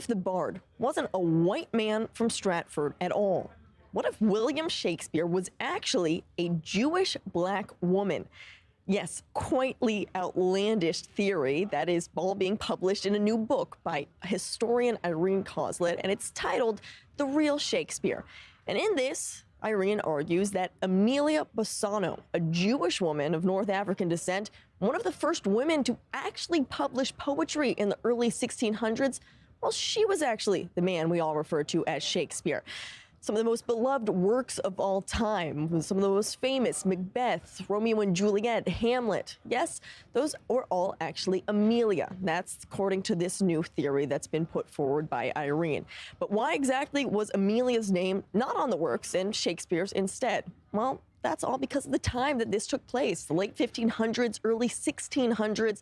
if the bard wasn't a white man from Stratford at all? What if William Shakespeare was actually a Jewish black woman? Yes, quitely outlandish theory that is all being published in a new book by historian Irene Coslet, and it's titled The Real Shakespeare. And in this, Irene argues that Emilia Bassano, a Jewish woman of North African descent, one of the first women to actually publish poetry in the early 1600s, well, she was actually the man we all refer to as Shakespeare. Some of the most beloved works of all time, some of the most famous, Macbeth, Romeo and Juliet, Hamlet. Yes, those were all actually Emilia. That's according to this new theory that's been put forward by Irene. But why exactly was Emilia's name not on the works and Shakespeare's instead? Well, that's all because of the time that this took place, the late 1500s, early 1600s.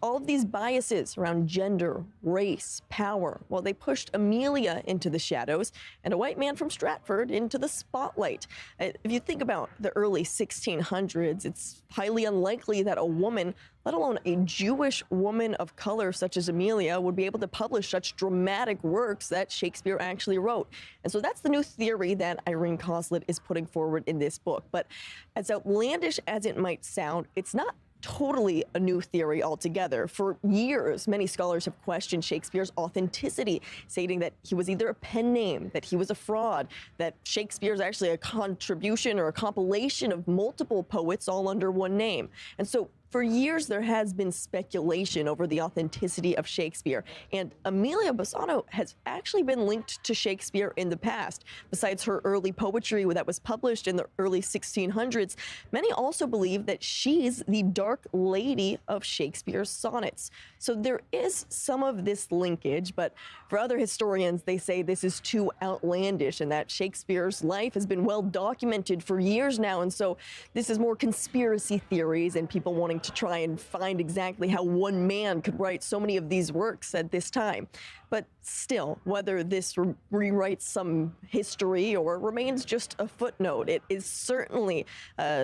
All of these biases around gender, race, power, well, they pushed Emilia into the shadows and a white man from Stratford into the spotlight. If you think about the early 1600s, it's highly unlikely that a woman, let alone a Jewish woman of color such as Emilia, would be able to publish such dramatic works that Shakespeare actually wrote. And so that's the new theory that Irene Coslet is putting forward in this book. But as outlandish as it might sound, it's not totally a new theory altogether. For years, many scholars have questioned Shakespeare's authenticity, stating that he was either a pen name, that he was a fraud, that Shakespeare's actually a contribution or a compilation of multiple poets all under one name. And so for years, there has been speculation over the authenticity of Shakespeare, and Emilia Bassano has actually been linked to Shakespeare in the past. Besides her early poetry that was published in the early 1600s, many also believe that she's the Dark Lady of Shakespeare's sonnets. So there is some of this linkage, but for other historians, they say this is too outlandish and that Shakespeare's life has been well documented for years now, and so this is more conspiracy theories and people wanting to try and find exactly how one man could write so many of these works at this time. But still, whether this rewrites some history or remains just a footnote, it is certainly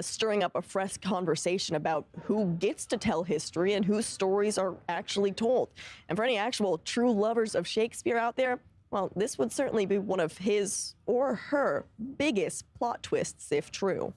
stirring up a fresh conversation about who gets to tell history and whose stories are actually told. And for any actual true lovers of Shakespeare out there, well, this would certainly be one of his or her biggest plot twists if true.